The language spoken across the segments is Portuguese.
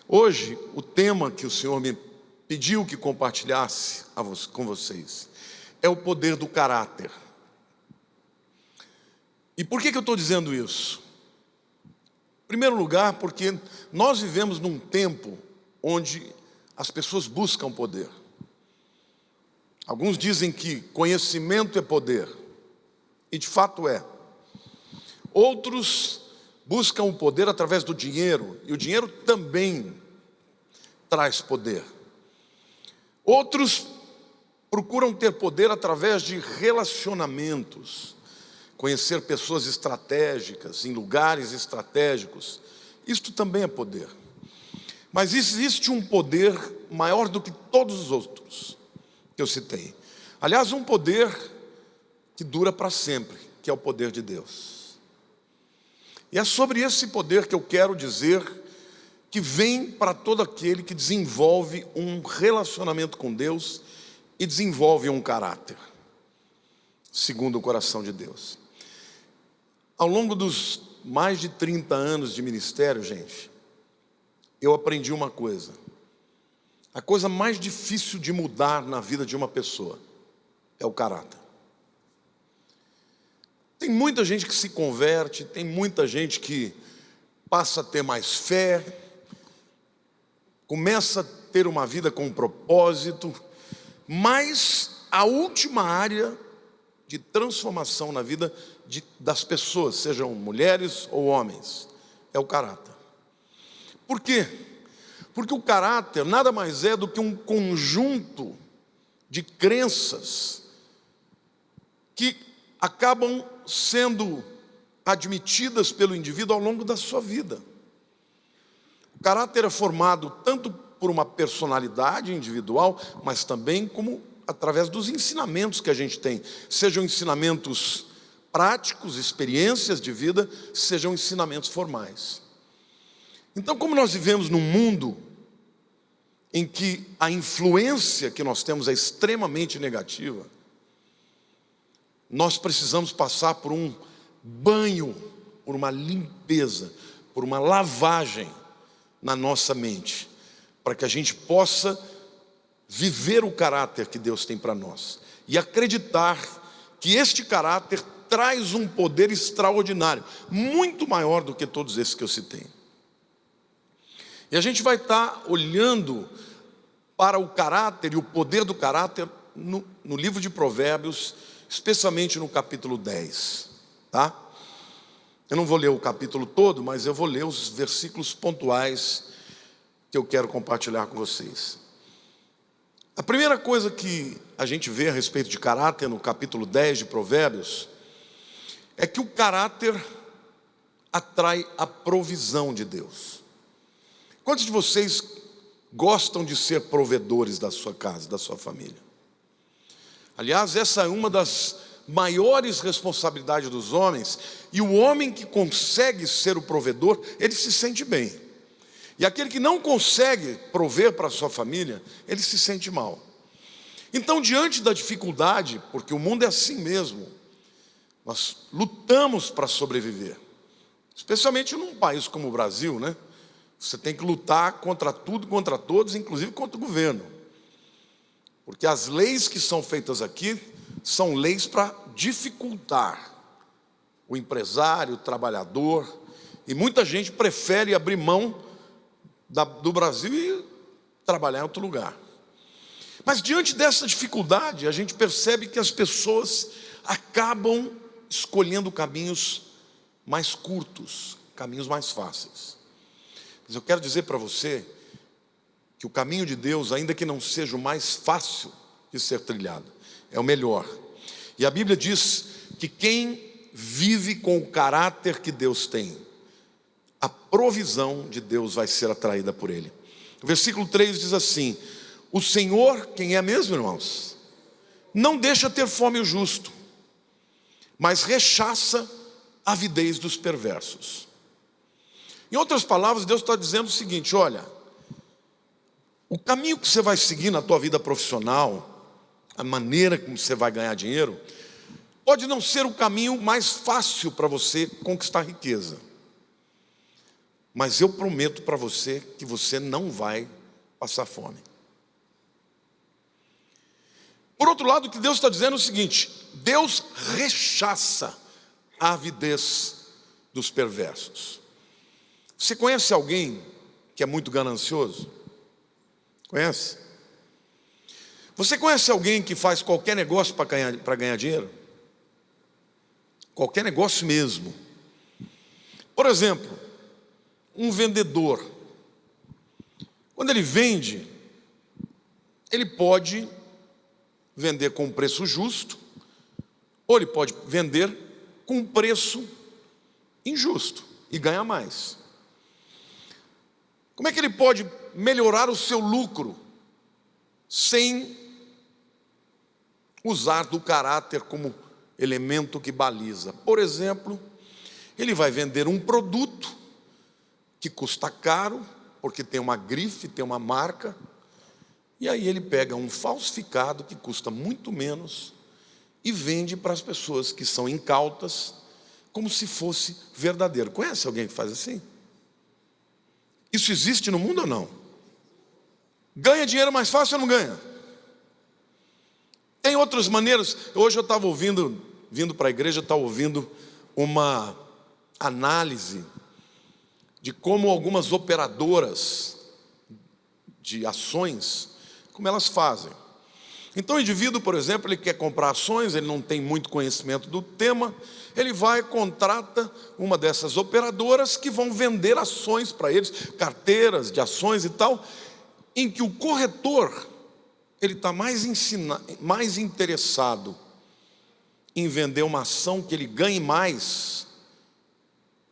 Hoje, o tema que o Senhor me pediu que compartilhasse com vocês é o poder do caráter. E por que eu estou dizendo isso? Em primeiro lugar, porque nós vivemos num tempo onde as pessoas buscam poder. Alguns dizem que conhecimento é poder, e de fato é. Outros buscam o poder através do dinheiro, e o dinheiro também traz poder. Outros procuram ter poder através de relacionamentos, conhecer pessoas estratégicas, em lugares estratégicos. Isto também é poder. Mas existe um poder maior do que todos os outros que eu citei. Aliás, um poder que dura para sempre, que é o poder de Deus. E é sobre esse poder que eu quero dizer que vem para todo aquele que desenvolve um relacionamento com Deus e desenvolve um caráter, segundo o coração de Deus. Ao longo dos mais de 30 anos de ministério, gente, eu aprendi uma coisa. A coisa mais difícil de mudar na vida de uma pessoa é o caráter. Tem muita gente que se converte, tem muita gente que passa a ter mais fé, começa a ter uma vida com um propósito, mas a última área de transformação na vida das pessoas, sejam mulheres ou homens, é o caráter. Por quê? Porque o caráter nada mais é do que um conjunto de crenças que acabam sendo admitidas pelo indivíduo ao longo da sua vida. O caráter é formado tanto por uma personalidade individual, mas também como através dos ensinamentos que a gente tem, sejam ensinamentos práticos, experiências de vida, sejam ensinamentos formais. Então, como nós vivemos num mundo em que a influência que nós temos é extremamente negativa, nós precisamos passar por um banho, por uma limpeza, por uma lavagem na nossa mente, para que a gente possa viver o caráter que Deus tem para nós e acreditar que este caráter traz um poder extraordinário, muito maior do que todos esses que eu citei. E a gente vai estar olhando para o caráter e o poder do caráter no livro de Provérbios, especialmente no capítulo 10, tá? Eu não vou ler o capítulo todo, mas eu vou ler os versículos pontuais que eu quero compartilhar com vocês. A primeira coisa que a gente vê a respeito de caráter no capítulo 10 de Provérbios é que o caráter atrai a provisão de Deus. Quantos de vocês gostam de ser provedores da sua casa, da sua família? Aliás, essa é uma das maiores responsabilidades dos homens, e o homem que consegue ser o provedor, ele se sente bem. E aquele que não consegue prover para a sua família, ele se sente mal. Então, diante da dificuldade, porque o mundo é assim mesmo, nós lutamos para sobreviver. Especialmente num país como o Brasil, né? Você tem que lutar contra tudo, contra todos, inclusive contra o governo. Porque as leis que são feitas aqui são leis para dificultar o empresário, o trabalhador. E muita gente prefere abrir mão do Brasil e trabalhar em outro lugar. Mas diante dessa dificuldade, a gente percebe que as pessoas acabam escolhendo caminhos mais curtos, caminhos mais fáceis. Mas eu quero dizer para você que o caminho de Deus, ainda que não seja o mais fácil de ser trilhado, é o melhor. E a Bíblia diz que quem vive com o caráter que Deus tem, a provisão de Deus vai ser atraída por ele. O versículo 3 diz assim: o Senhor, quem é mesmo, irmãos? Não deixa ter fome o justo, mas rechaça a avidez dos perversos. Em outras palavras, Deus está dizendo o seguinte: olha, o caminho que você vai seguir na tua vida profissional, a maneira como você vai ganhar dinheiro, pode não ser o caminho mais fácil para você conquistar riqueza. mas eu prometo para você que você não vai passar fome. Por outro lado, o que Deus está dizendo é o seguinte: Deus rechaça a avidez dos perversos. Você conhece alguém que é muito ganancioso? Conhece? Você conhece alguém que faz qualquer negócio para ganhar dinheiro? Qualquer negócio mesmo. Por exemplo, um vendedor, quando ele vende, ele pode vender com um preço justo, ou ele pode vender com um preço injusto e ganhar mais. Como é que ele pode melhorar o seu lucro sem usar do caráter como elemento que baliza? Por exemplo, ele vai vender um produto que custa caro, porque tem uma grife, tem uma marca, e aí ele pega um falsificado que custa muito menos e vende para as pessoas que são incautas, como se fosse verdadeiro. Conhece alguém que faz assim? Isso existe no mundo ou não? Ganha dinheiro mais fácil ou não ganha? Tem outras maneiras. Hoje eu estava vindo para a igreja, estava ouvindo uma análise de como algumas operadoras de ações, como elas fazem. Então o indivíduo, por exemplo, ele quer comprar ações, ele não tem muito conhecimento do tema, ele vai e contrata uma dessas operadoras que vão vender ações para eles, carteiras de ações e tal, em que o corretor, ele está mais interessado em vender uma ação que ele ganhe mais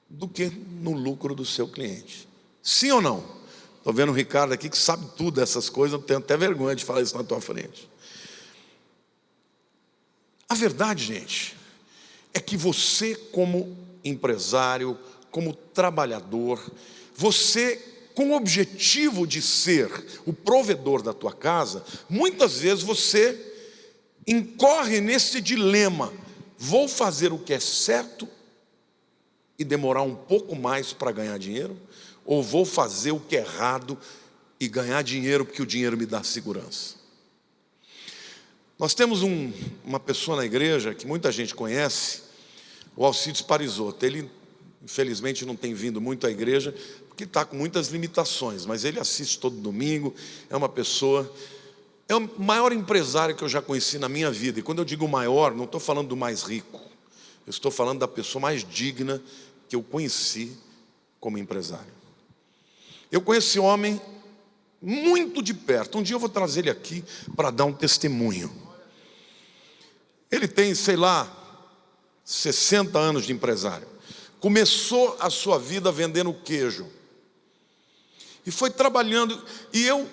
do que no lucro do seu cliente. Sim ou não? Estou vendo o Ricardo aqui que sabe tudo dessas coisas, eu tenho até vergonha de falar isso na tua frente. A verdade, gente, é que você como empresário, como trabalhador, você com o objetivo de ser o provedor da tua casa, muitas vezes você incorre nesse dilema: vou fazer o que é certo e demorar um pouco mais para ganhar dinheiro, ou vou fazer o que é errado e ganhar dinheiro porque o dinheiro me dá segurança? Nós temos uma pessoa na igreja que muita gente conhece, o Alcides Parisotto. Ele, infelizmente, não tem vindo muito à igreja, porque está com muitas limitações, mas ele assiste todo domingo, é uma pessoa, é o maior empresário que eu já conheci na minha vida. E quando eu digo maior, não estou falando do mais rico, eu estou falando da pessoa mais digna que eu conheci como empresário. Eu conheci esse homem muito de perto. Um dia eu vou trazer ele aqui para dar um testemunho. Ele tem, sei lá, 60 anos de empresário. Começou a sua vida vendendo queijo. E foi trabalhando. E eu,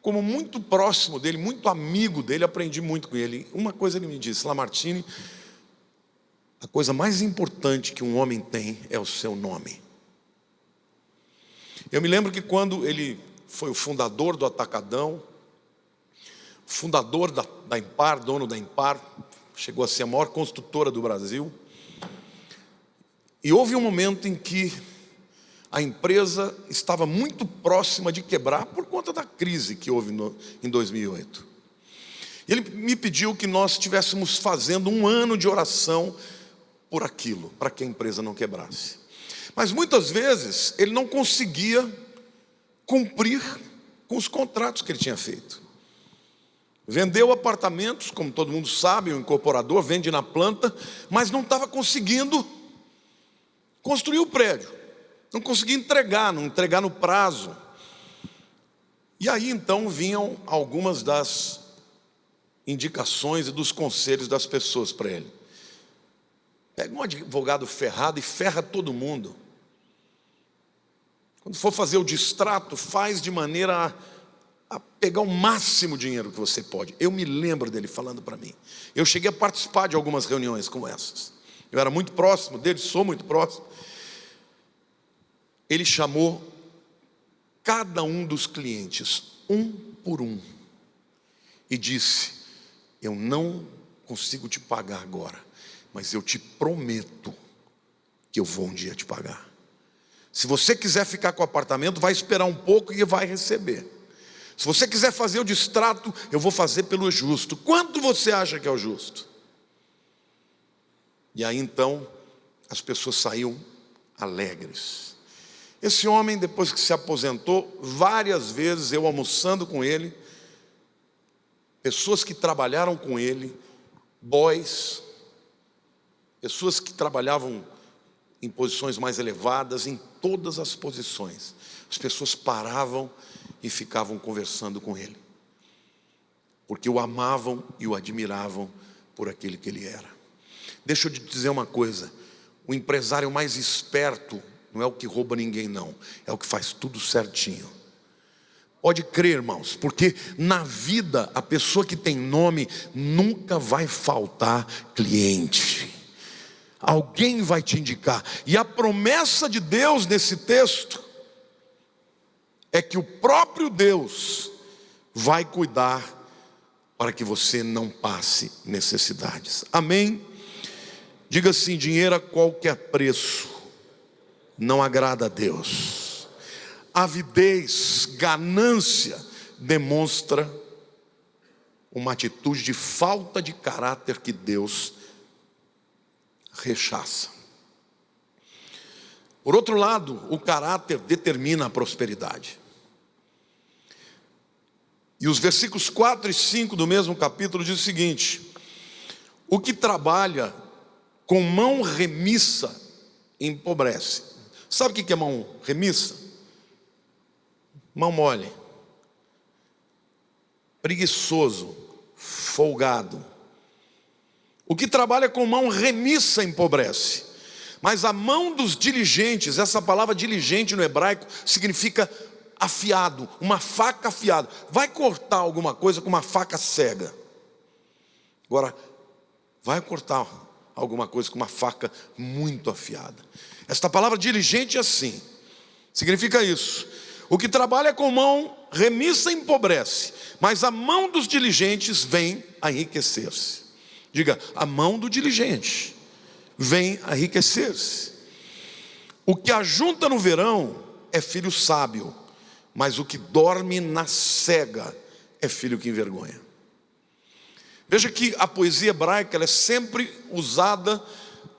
como muito próximo dele, muito amigo dele, aprendi muito com ele. Uma coisa ele me disse: Lamartine, a coisa mais importante que um homem tem é o seu nome. Eu me lembro que quando ele foi o fundador do Atacadão, fundador da Impar, dono da Impar, chegou a ser a maior construtora do Brasil, e houve um momento em que a empresa estava muito próxima de quebrar por conta da crise que houve em 2008. Ele me pediu que nós estivéssemos fazendo um ano de oração por aquilo, para que a empresa não quebrasse. Mas muitas vezes ele não conseguia cumprir com os contratos que ele tinha feito. Vendeu apartamentos, como todo mundo sabe, o incorporador vende na planta, mas não estava conseguindo construir o prédio, não conseguia entregar no prazo. E aí então vinham algumas das indicações e dos conselhos das pessoas para ele. Pega um advogado ferrado e ferra todo mundo. Quando for fazer o distrato, faz de maneira a pegar o máximo dinheiro que você pode. Eu me lembro dele falando para mim. Eu cheguei a participar de algumas reuniões como essas. Eu era muito próximo dele, sou muito próximo. Ele chamou cada um dos clientes, um por um, e disse: eu não consigo te pagar agora, mas eu te prometo que eu vou um dia te pagar. Se você quiser ficar com o apartamento, vai esperar um pouco e vai receber. Se você quiser fazer o distrato, eu vou fazer pelo justo. Quanto você acha que é o justo? E aí então, as pessoas saíam alegres. Esse homem, depois que se aposentou, várias vezes eu almoçando com ele, pessoas que trabalharam com ele, boys, pessoas que trabalhavam em posições mais elevadas, em todas as posições, as pessoas paravam e ficavam conversando com ele, porque o amavam e o admiravam por aquele que ele era. Deixa eu te dizer uma coisa: o empresário mais esperto não é o que rouba ninguém, não, é o que faz tudo certinho. Pode crer, irmãos, porque na vida a pessoa que tem nome nunca vai faltar cliente. Alguém vai te indicar. E a promessa de Deus nesse texto é que o próprio Deus vai cuidar para que você não passe necessidades. Amém? Diga assim: dinheiro a qualquer preço não agrada a Deus. Avidez, ganância, demonstra uma atitude de falta de caráter que Deus rechaça. Por outro lado, o caráter determina a prosperidade. E os versículos 4 e 5 do mesmo capítulo diz o seguinte: o que trabalha com mão remissa empobrece. Sabe o que é mão remissa? Mão mole, preguiçoso, folgado. O que trabalha com mão remissa empobrece, mas a mão dos diligentes, essa palavra diligente no hebraico significa afiado, uma faca afiada. Vai cortar alguma coisa com uma faca cega. Agora, vai cortar alguma coisa com uma faca muito afiada. Esta palavra diligente é assim, significa isso: o que trabalha com mão remissa empobrece, mas a mão dos diligentes vem a enriquecer-se. Diga: a mão do diligente vem a enriquecer-se. O que ajunta no verão é filho sábio, mas o que dorme na cega é filho que envergonha. Veja que a poesia hebraica ela é sempre usada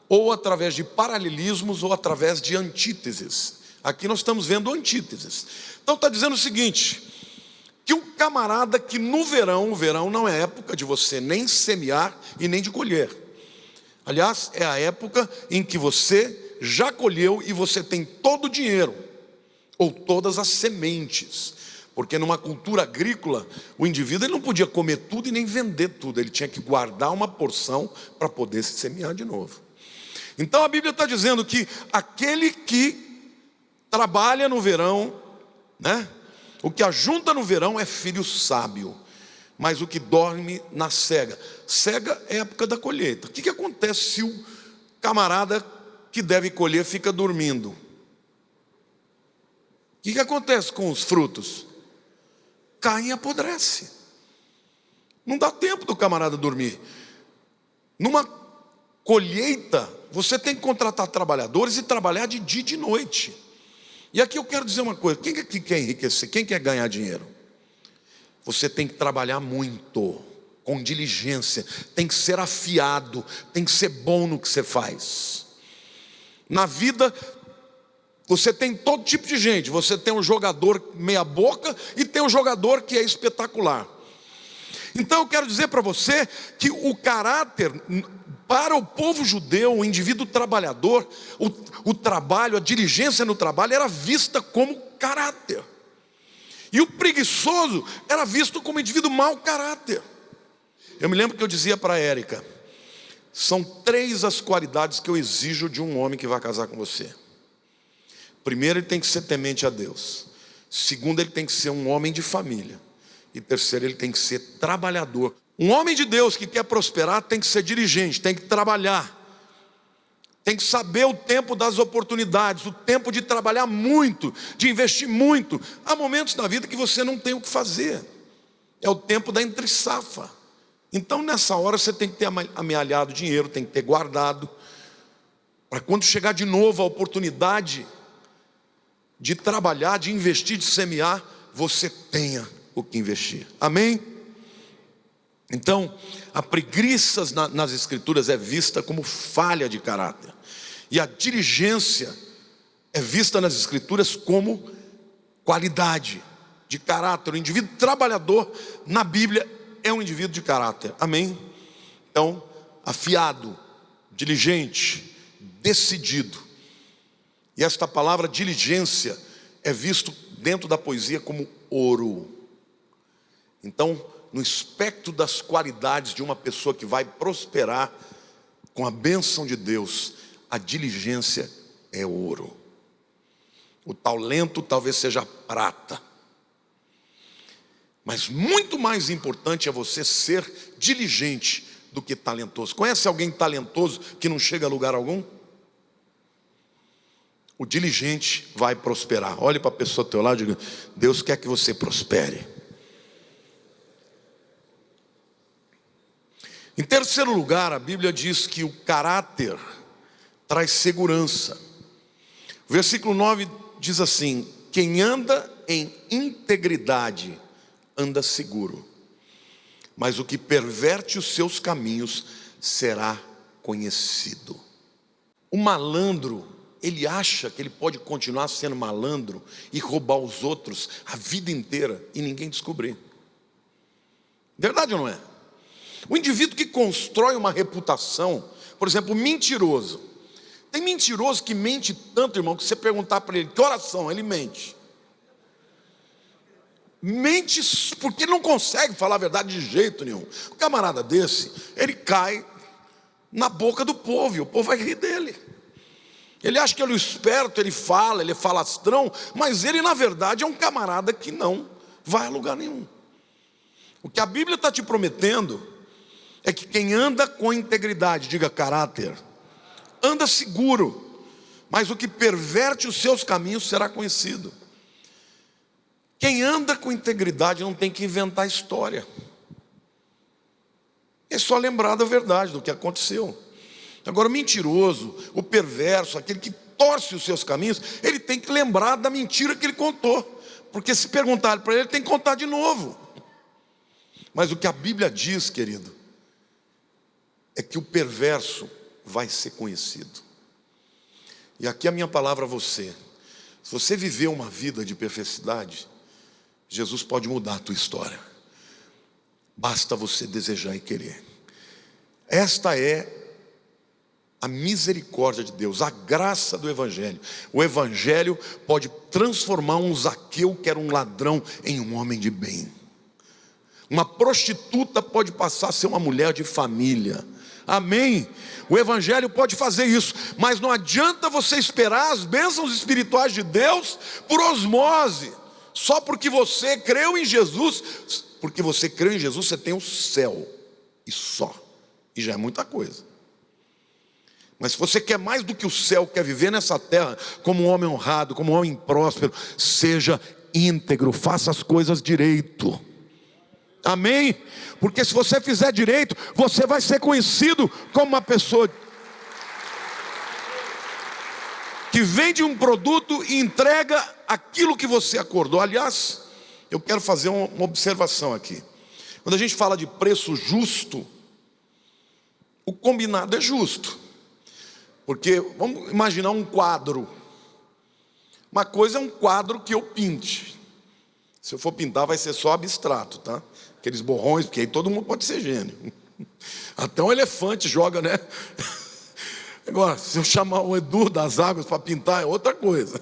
ou através de paralelismos ou através de antíteses. Aqui nós estamos vendo antíteses. Então está dizendo o seguinte: que um camarada que no verão, o verão não é época de você nem semear e nem de colher. Aliás, é a época em que você já colheu e você tem todo o dinheiro, ou todas as sementes. Porque numa cultura agrícola, o indivíduo ele não podia comer tudo e nem vender tudo. Ele tinha que guardar uma porção para poder se semear de novo. Então a Bíblia está dizendo que aquele que trabalha no verão, né? O que ajunta no verão é filho sábio, mas o que dorme na cega. Cega é a época da colheita. O que acontece se o camarada que deve colher fica dormindo? O que acontece com os frutos? Caem e apodrece. Não dá tempo do camarada dormir. Numa colheita, você tem que contratar trabalhadores e trabalhar de dia e de noite. E aqui eu quero dizer uma coisa: quem aqui quer enriquecer? Quem quer ganhar dinheiro? Você tem que trabalhar muito, com diligência, tem que ser afiado, tem que ser bom no que você faz. Na vida, você tem todo tipo de gente. Você tem um jogador meia boca e tem um jogador que é espetacular. Então eu quero dizer para você que o caráter, para o povo judeu, o indivíduo trabalhador, o trabalho, a diligência no trabalho era vista como caráter. E o preguiçoso era visto como indivíduo mau caráter. Eu me lembro que eu dizia para a Érica: são 3 as qualidades que eu exijo de um homem que vai casar com você. Primeiro, ele tem que ser temente a Deus. Segundo, ele tem que ser um homem de família. E terceiro, ele tem que ser trabalhador. Um homem de Deus que quer prosperar tem que ser diligente, tem que trabalhar, tem que saber o tempo das oportunidades, o tempo de trabalhar muito, de investir muito. Há momentos na vida que você não tem o que fazer, é o tempo da entre-safra. Então nessa hora você tem que ter amealhado dinheiro, tem que ter guardado, para quando chegar de novo a oportunidade, de trabalhar, de investir, de semear, você tenha o que investir. Amém? Então, a preguiça nas Escrituras é vista como falha de caráter. E a diligência é vista nas Escrituras como qualidade de caráter. O indivíduo trabalhador na Bíblia é um indivíduo de caráter. Amém? Então, afiado, diligente, decidido. E esta palavra diligência é visto dentro da poesia como ouro. Então, no espectro das qualidades de uma pessoa que vai prosperar com a bênção de Deus, a diligência é ouro. O talento talvez seja prata. Mas muito mais importante é você ser diligente do que talentoso. Conhece alguém talentoso que não chega a lugar algum? O diligente vai prosperar. Olhe para a pessoa do teu lado e diga: Deus quer que você prospere. Em terceiro lugar, a Bíblia diz que o caráter traz segurança. O versículo 9 diz assim: quem anda em integridade anda seguro, mas o que perverte os seus caminhos será conhecido. O malandro, ele acha que ele pode continuar sendo malandro e roubar os outros a vida inteira e ninguém descobrir. Verdade ou não é? O indivíduo que constrói uma reputação, por exemplo, mentiroso. Tem mentiroso que mente tanto, irmão, que você perguntar para ele que oração, ele mente. Mente porque não consegue falar a verdade de jeito nenhum. O camarada desse, ele cai na boca do povo e o povo vai rir dele. Ele acha que ele é esperto, ele é falastrão, mas ele na verdade é um camarada que não vai a lugar nenhum. O que a Bíblia está te prometendo é que quem anda com integridade, diga caráter, anda seguro, mas o que perverte os seus caminhos será conhecido. Quem anda com integridade não tem que inventar história. É só lembrar da verdade, do que aconteceu. Agora o mentiroso, o perverso, aquele que torce os seus caminhos, ele tem que lembrar da mentira que ele contou. Porque se perguntar para ele, ele tem que contar de novo. Mas o que a Bíblia diz, querido, é que o perverso vai ser conhecido. E aqui a minha palavra a você: se você viver uma vida de perversidade, Jesus pode mudar a tua história. Basta você desejar e querer. Esta é a misericórdia de Deus, a graça do Evangelho. O Evangelho pode transformar um Zaqueu, que era um ladrão, em um homem de bem. Uma prostituta pode passar a ser uma mulher de família. Amém? O Evangelho pode fazer isso, mas não adianta você esperar as bênçãos espirituais de Deus por osmose. Só porque você creu em Jesus, porque você creu em Jesus, você tem o céu, e só, e já é muita coisa. Mas se você quer mais do que o céu, quer viver nessa terra como um homem honrado, como um homem próspero, seja íntegro, faça as coisas direito. Amém? Porque se você fizer direito, você vai ser conhecido como uma pessoa que vende um produto e entrega aquilo que você acordou. Aliás, eu quero fazer uma observação aqui. Quando a gente fala de preço justo, o combinado é justo. Porque vamos imaginar um quadro. Uma coisa é um quadro que eu pinte. Se eu for pintar vai ser só abstrato, tá? Aqueles borrões, porque aí todo mundo pode ser gênio. Até um elefante joga, né? Agora, se eu chamar o Edu das Águas para pintar, é outra coisa.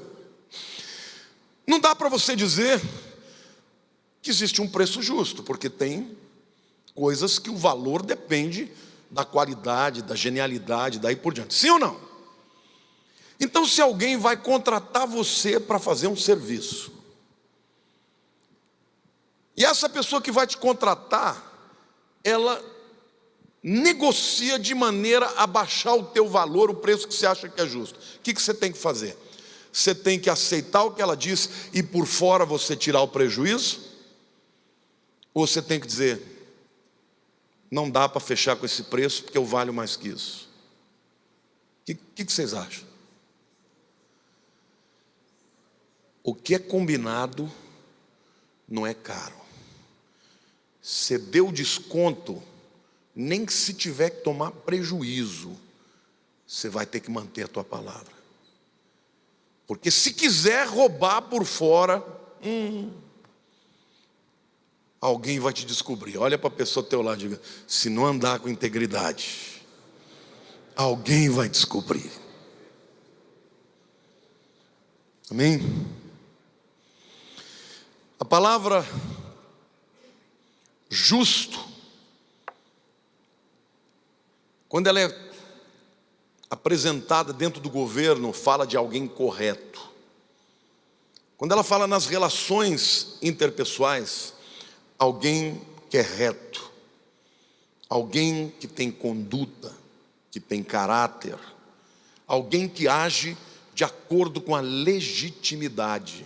Não dá para você dizer que existe um preço justo, porque tem coisas que o valor depende da qualidade, da genialidade, daí por diante. Sim ou não? Então, se alguém vai contratar você para fazer um serviço, e essa pessoa que vai te contratar, ela negocia de maneira a baixar o teu valor, o preço que você acha que é justo. O que você tem que fazer? Você tem que aceitar o que ela diz e por fora você tirar o prejuízo? Ou você tem que dizer: não dá para fechar com esse preço porque eu valho mais que isso? O que vocês acham? O que é combinado não é caro. Você deu desconto, nem que se tiver que tomar prejuízo, você vai ter que manter a tua palavra. Porque se quiser roubar por fora, alguém vai te descobrir. Olha para a pessoa ao teu lado e diga: se não andar com integridade, alguém vai descobrir. Amém? A palavra justo, quando ela é apresentada dentro do governo, fala de alguém correto. Quando ela fala nas relações interpessoais, alguém que é reto, alguém que tem conduta, que tem caráter, alguém que age de acordo com a legitimidade.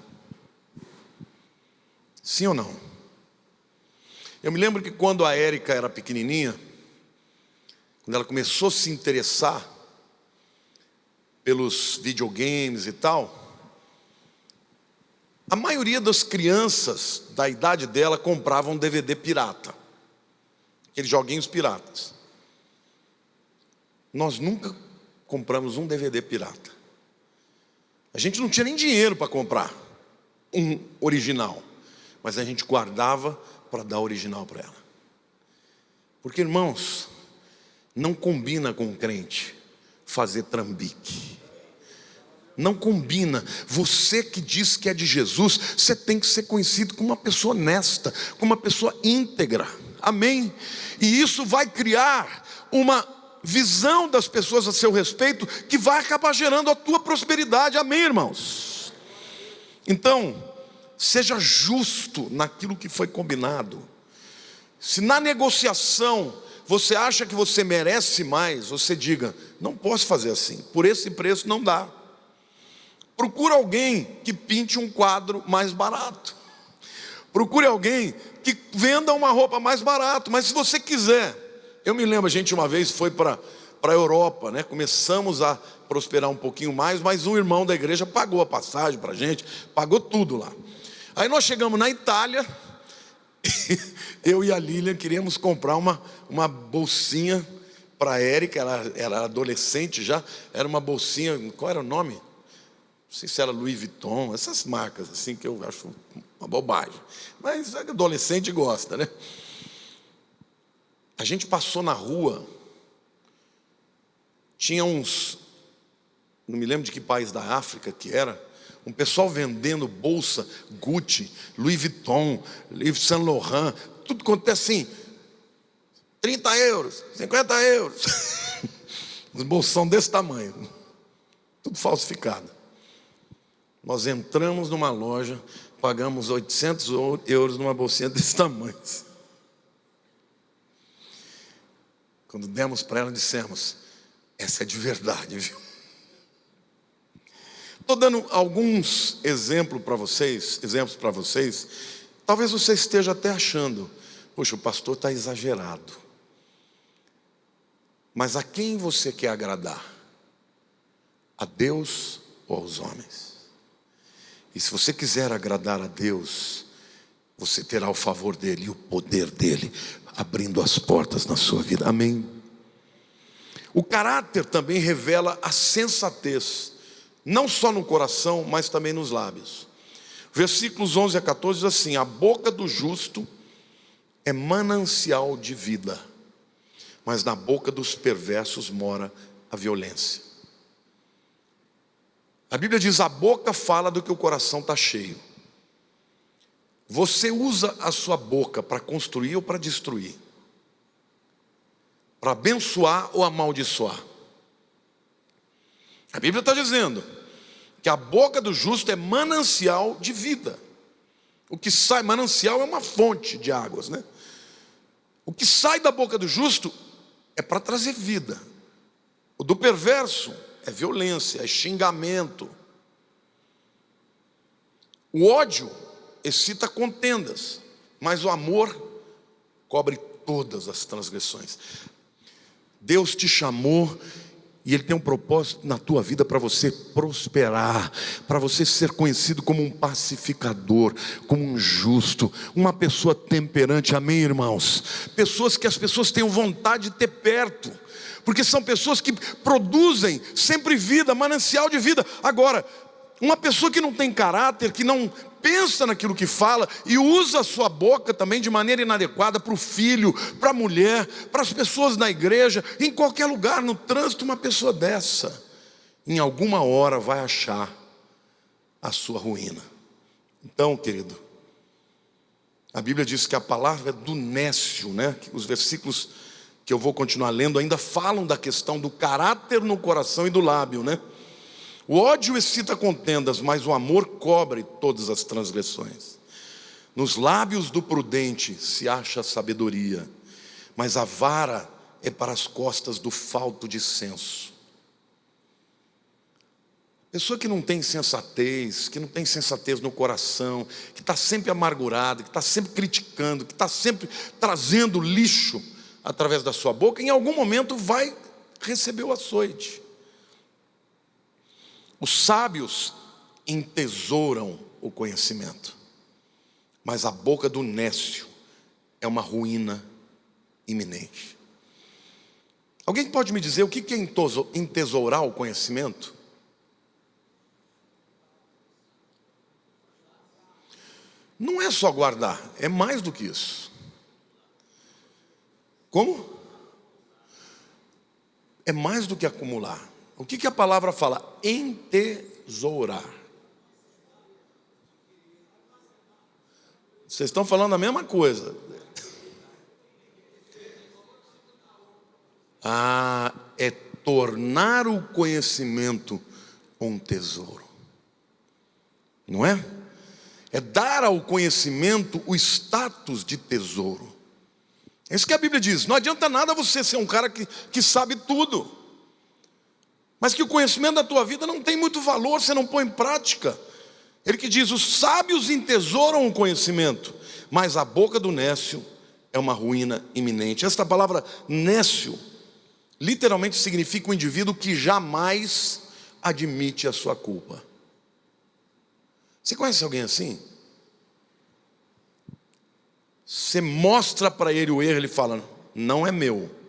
Sim ou não? Eu me lembro que quando a Érica era pequenininha, quando ela começou a se interessar pelos videogames e tal, a maioria das crianças da idade dela compravam DVD pirata, aqueles joguinhos piratas. Nós nunca compramos um DVD pirata. A gente não tinha nem dinheiro para comprar um original, mas a gente guardava para dar original para ela. Porque, irmãos, não combina com o crente fazer trambique. Não combina. Você que diz que é de Jesus, você tem que ser conhecido como uma pessoa honesta, como uma pessoa íntegra. Amém? E isso vai criar uma visão das pessoas a seu respeito, que vai acabar gerando a tua prosperidade. Amém, irmãos? Então, seja justo naquilo que foi combinado. Se na negociação você acha que você merece mais, você diga: não posso fazer assim, por esse preço não dá. Procure alguém que pinte um quadro mais barato. Procure alguém que venda uma roupa mais barato. Mas se você quiser, eu me lembro, a gente uma vez foi para a Europa, né? Começamos a prosperar um pouquinho mais, mas um irmão da igreja pagou a passagem para a gente, pagou tudo lá. Aí nós chegamos na Itália, eu e a Lilian queríamos comprar uma bolsinha para a Érica, ela era adolescente já, era uma bolsinha, qual era o nome? Não sei se era Louis Vuitton, essas marcas assim que eu acho uma bobagem. Mas adolescente gosta, né? A gente passou na rua, tinha uns, não me lembro de que país da África que era, um pessoal vendendo bolsa Gucci, Louis Vuitton, Yves Saint Laurent, tudo quanto é assim, 30 euros, 50 euros. Uns bolsão desse tamanho, tudo falsificado. Nós entramos numa loja, pagamos 800 euros numa bolsinha desse tamanho. Quando demos para ela, dissemos: essa é de verdade, viu? Estou dando alguns exemplos para vocês. Talvez você esteja até achando: poxa, o pastor está exagerado. Mas a quem você quer agradar? A Deus ou aos homens? E se você quiser agradar a Deus, você terá o favor dele e o poder dele abrindo as portas na sua vida. Amém? O caráter também revela a sensatez, não só no coração, mas também nos lábios. Versículos 11 a 14 diz assim: a boca do justo é manancial de vida, mas na boca dos perversos mora a violência. A Bíblia diz: a boca fala do que o coração está cheio. Você usa a sua boca para construir ou para destruir? Para abençoar ou amaldiçoar? A Bíblia está dizendo que a boca do justo é manancial de vida. O que sai, manancial é uma fonte de águas, né? O que sai da boca do justo é para trazer vida. O do perverso é violência, é xingamento. O ódio excita contendas, mas o amor cobre todas as transgressões. Deus te chamou E Ele tem um propósito na tua vida para você prosperar, para você ser conhecido como um pacificador, como um justo, uma pessoa temperante, amém, irmãos? Pessoas que as pessoas tenham vontade de ter perto, porque são pessoas que produzem sempre vida, manancial de vida. Agora, uma pessoa que não tem caráter, que não pensa naquilo que fala e usa a sua boca também de maneira inadequada para o filho, para a mulher, para as pessoas na igreja, em qualquer lugar, no trânsito, uma pessoa dessa, em alguma hora vai achar a sua ruína. Então, querido, a Bíblia diz que a palavra do nécio, né? Os versículos que eu vou continuar lendo ainda falam da questão do caráter no coração e do lábio, né? O ódio excita contendas, mas o amor cobre todas as transgressões. Nos lábios do prudente se acha sabedoria, mas a vara é para as costas do falto de senso. Pessoa que não tem sensatez no coração, que está sempre amargurada, que está sempre criticando, que está sempre trazendo lixo através da sua boca, em algum momento vai receber o açoite. Os sábios entesouram o conhecimento, mas a boca do nécio é uma ruína iminente. Alguém pode me dizer o que é entesourar o conhecimento? Não é só guardar, é mais do que isso. Como? É mais do que acumular. O que a palavra fala? Entesourar. Vocês estão falando a mesma coisa. É tornar o conhecimento um tesouro. Não é? É dar ao conhecimento o status de tesouro. É isso que a Bíblia diz. Não adianta nada você ser um cara que sabe tudo, mas que o conhecimento da tua vida não tem muito valor, você não põe em prática. Ele que diz, os sábios entesouram o conhecimento, mas a boca do nécio é uma ruína iminente. Esta palavra nécio, literalmente significa um indivíduo que jamais admite a sua culpa. Você conhece alguém assim? Você mostra para ele o erro, ele fala, não é meu.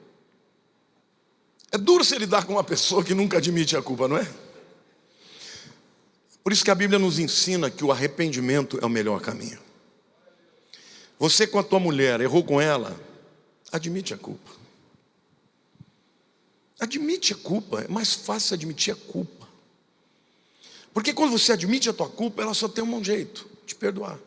É duro se lidar com uma pessoa que nunca admite a culpa, não é? Por isso que a Bíblia nos ensina que o arrependimento é o melhor caminho. Você com a tua mulher, errou com ela, admite a culpa. Admite a culpa, é mais fácil admitir a culpa. Porque quando você admite a tua culpa, ela só tem um jeito, te perdoar.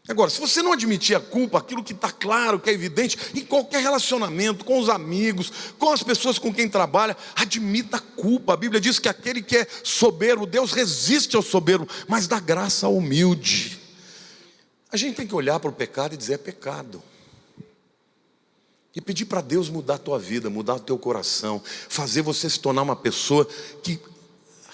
Agora, se você não admitir a culpa, aquilo que está claro, que é evidente, em qualquer relacionamento, com os amigos, com as pessoas com quem trabalha, admita a culpa. A Bíblia diz que aquele que é soberbo, Deus resiste ao soberbo, mas dá graça ao humilde. A gente tem que olhar para o pecado e dizer, é pecado. E pedir para Deus mudar a tua vida, mudar o teu coração, fazer você se tornar uma pessoa que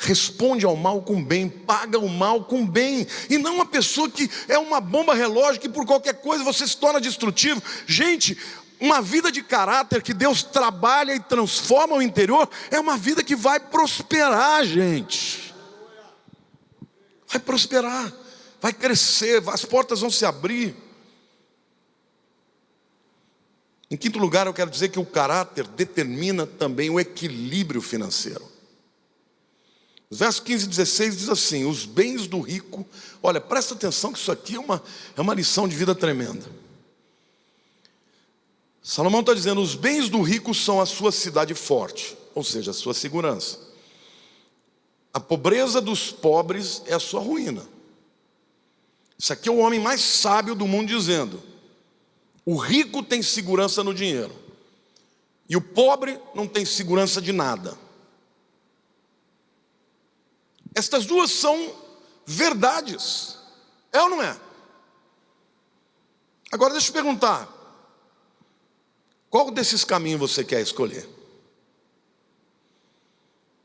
responde ao mal com bem, paga o mal com bem, e não uma pessoa que é uma bomba relógio, que por qualquer coisa você se torna destrutivo. Gente, uma vida de caráter que Deus trabalha e transforma o interior, é uma vida que vai prosperar, gente. Vai prosperar, vai crescer, as portas vão se abrir. Em quinto lugar, eu quero dizer que o caráter determina também o equilíbrio financeiro. Os versos 15 e 16 diz assim, os bens do rico, olha, presta atenção que isso aqui é uma lição de vida tremenda. Salomão está dizendo, os bens do rico são a sua cidade forte, ou seja, a sua segurança. A pobreza dos pobres é a sua ruína. Isso aqui é o homem mais sábio do mundo dizendo, o rico tem segurança no dinheiro, e o pobre não tem segurança de nada. Estas duas são verdades, é ou não é? Agora deixa eu perguntar, qual desses caminhos você quer escolher?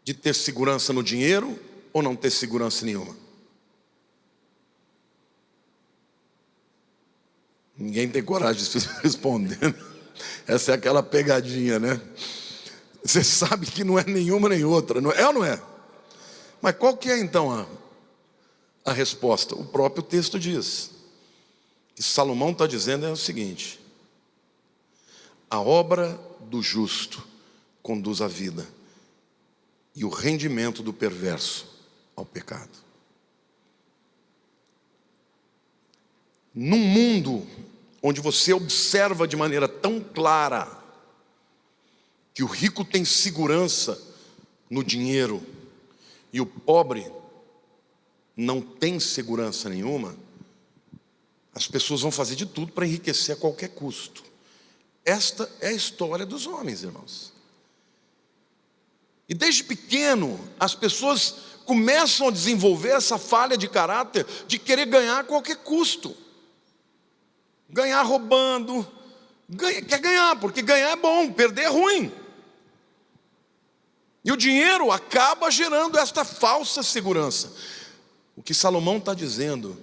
De ter segurança no dinheiro ou não ter segurança nenhuma? Ninguém tem coragem de responder. Essa é aquela pegadinha, né? Você sabe que não é nenhuma nem outra, não é ou não é? Mas qual que é então a resposta? O próprio texto diz. Que Salomão está dizendo é o seguinte: a obra do justo conduz à vida, e o rendimento do perverso ao pecado. Num mundo onde você observa de maneira tão clara que o rico tem segurança no dinheiro e o pobre não tem segurança nenhuma, as pessoas vão fazer de tudo para enriquecer a qualquer custo. Esta é a história dos homens, irmãos. E desde pequeno, as pessoas começam a desenvolver essa falha de caráter de querer ganhar a qualquer custo. Ganhar roubando, quer ganhar, porque ganhar é bom, perder é ruim. E o dinheiro acaba gerando esta falsa segurança. O que Salomão está dizendo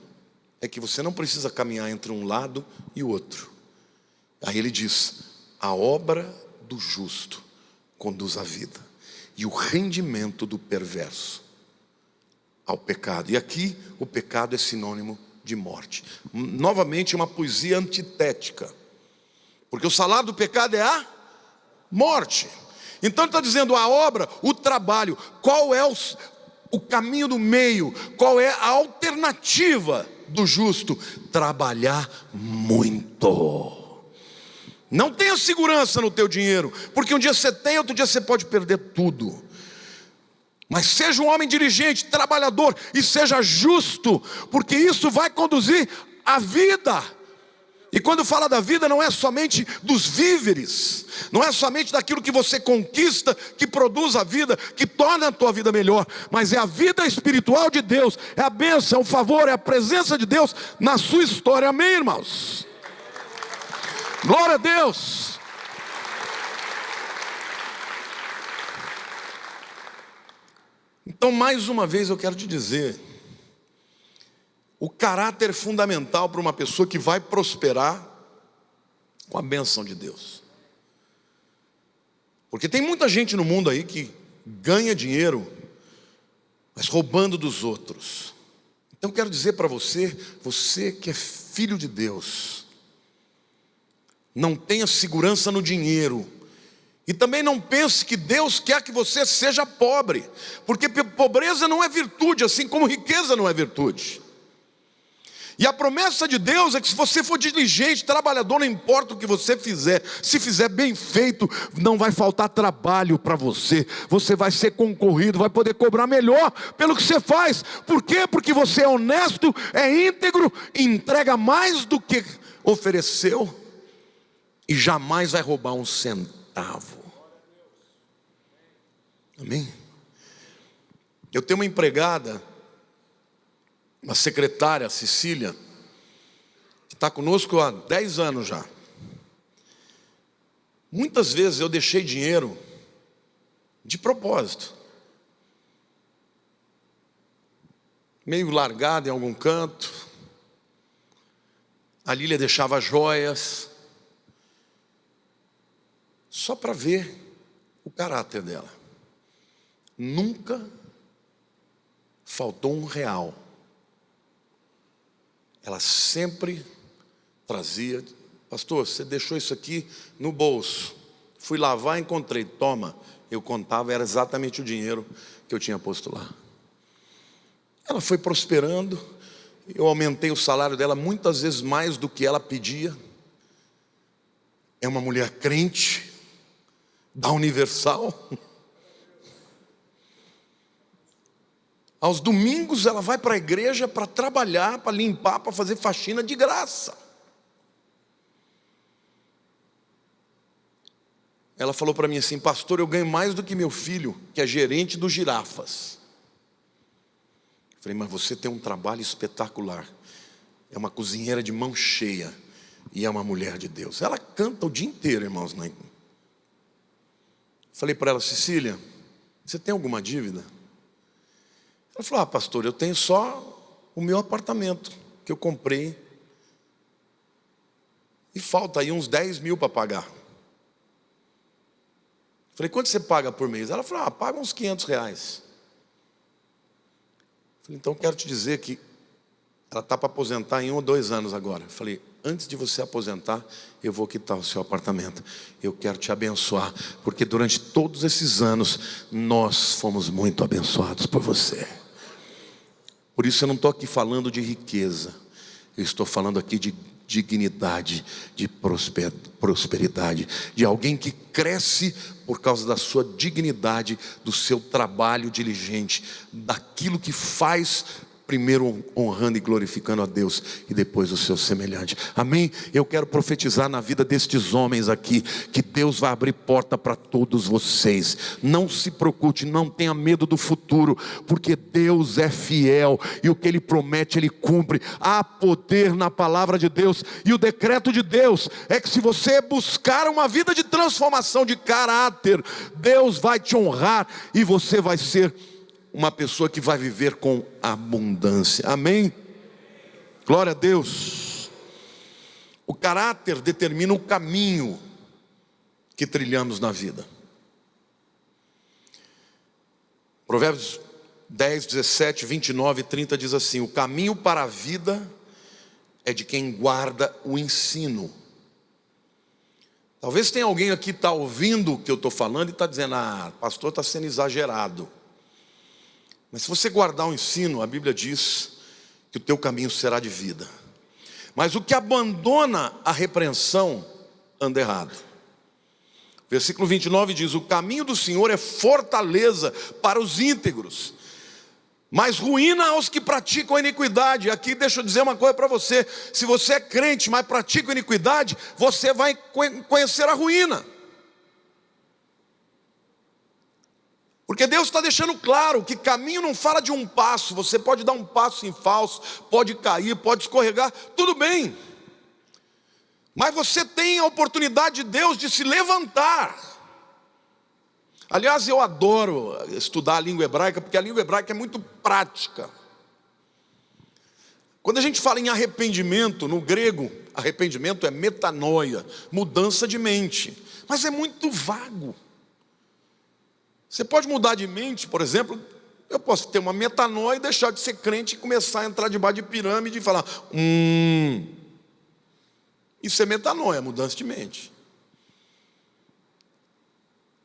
é que você não precisa caminhar entre um lado e o outro. Aí ele diz: a obra do justo conduz à vida, e o rendimento do perverso ao pecado. E aqui o pecado é sinônimo de morte. Novamente uma poesia antitética, porque o salário do pecado é a morte. Então ele está dizendo a obra, o trabalho. Qual é o caminho do meio? Qual é a alternativa do justo? Trabalhar muito. Não tenha segurança no teu dinheiro, porque um dia você tem, outro dia você pode perder tudo. Mas seja um homem diligente, trabalhador, e seja justo, porque isso vai conduzir à vida. E quando fala da vida, não é somente dos víveres, não é somente daquilo que você conquista, que produz a vida, que torna a tua vida melhor, mas é a vida espiritual de Deus, é a bênção, é o favor, é a presença de Deus na sua história. Amém, irmãos? Glória a Deus. Então, mais uma vez eu quero te dizer, o caráter é fundamental para uma pessoa que vai prosperar com a bênção de Deus. Porque tem muita gente no mundo aí que ganha dinheiro, mas roubando dos outros. Então eu quero dizer para você, você que é filho de Deus, não tenha segurança no dinheiro. E também não pense que Deus quer que você seja pobre, porque pobreza não é virtude, assim como riqueza não é virtude. E a promessa de Deus é que se você for diligente, trabalhador, não importa o que você fizer, se fizer bem feito, não vai faltar trabalho para você. Você vai ser concorrido, vai poder cobrar melhor pelo que você faz. Por quê? Porque você é honesto, é íntegro, entrega mais do que ofereceu e jamais vai roubar um centavo. Amém? Eu tenho uma empregada, uma secretária, Cecília, que está conosco há 10 anos já. Muitas vezes eu deixei dinheiro de propósito, meio largado em algum canto. A Lília deixava joias, só para ver o caráter dela. Nunca faltou R$1. Ela sempre trazia: pastor, você deixou isso aqui no bolso. Fui lavar, encontrei, toma. Eu contava, era exatamente o dinheiro que eu tinha posto lá. Ela foi prosperando, eu aumentei o salário dela muitas vezes mais do que ela pedia. É uma mulher crente, da Universal. Aos domingos ela vai para a igreja para trabalhar, para limpar, para fazer faxina de graça. Ela falou para mim assim: pastor, eu ganho mais do que meu filho, que é gerente do Girafas. Eu falei: mas você tem um trabalho espetacular. É uma cozinheira de mão cheia e é uma mulher de Deus. Ela canta o dia inteiro, irmãos. Falei para ela: Cecília, você tem alguma dívida? Ela falou: pastor, eu tenho só o meu apartamento que eu comprei e falta aí uns 10 mil para pagar. Falei, quanto você paga por mês? Ela falou, paga uns R$500. Falei, então quero te dizer que ela está para aposentar em 1 ou 2 anos agora. Falei, antes de você aposentar, eu vou quitar o seu apartamento. Eu quero te abençoar, porque durante todos esses anos, nós fomos muito abençoados por você. Por isso eu não estou aqui falando de riqueza. Eu estou falando aqui de dignidade, de prosperidade, de alguém que cresce por causa da sua dignidade, do seu trabalho diligente, daquilo que faz, primeiro honrando e glorificando a Deus e depois o seu semelhante. Amém? Eu quero profetizar na vida destes homens aqui, que Deus vai abrir porta para todos vocês. Não se preocupe, não tenha medo do futuro, porque Deus é fiel e o que Ele promete Ele cumpre. Há poder na palavra de Deus, e o decreto de Deus é que se você buscar uma vida de transformação de caráter, Deus vai te honrar e você vai ser uma pessoa que vai viver com abundância. Amém? Glória a Deus. O caráter determina o caminho que trilhamos na vida. Provérbios 10, 17, 29 e 30 diz assim: o caminho para a vida é de quem guarda o ensino. Talvez tenha alguém aqui que está ouvindo o que eu estou falando e está dizendo, pastor, está sendo exagerado. Mas se você guardar o ensino, a Bíblia diz que o teu caminho será de vida. Mas o que abandona a repreensão anda errado. Versículo 29 diz: o caminho do Senhor é fortaleza para os íntegros, mas ruína aos que praticam a iniquidade. Aqui deixa eu dizer uma coisa para você: se você é crente, mas pratica iniquidade, você vai conhecer a ruína. Porque Deus está deixando claro que caminho não fala de um passo. Você pode dar um passo em falso, pode cair, pode escorregar, tudo bem. Mas você tem a oportunidade de Deus de se levantar. Aliás, eu adoro estudar a língua hebraica, porque a língua hebraica é muito prática. Quando a gente fala em arrependimento, no grego, arrependimento é metanoia, mudança de mente. Mas é muito vago. Você pode mudar de mente, por exemplo, eu posso ter uma metanoia e deixar de ser crente e começar a entrar debaixo de pirâmide e falar, isso é metanoia, mudança de mente.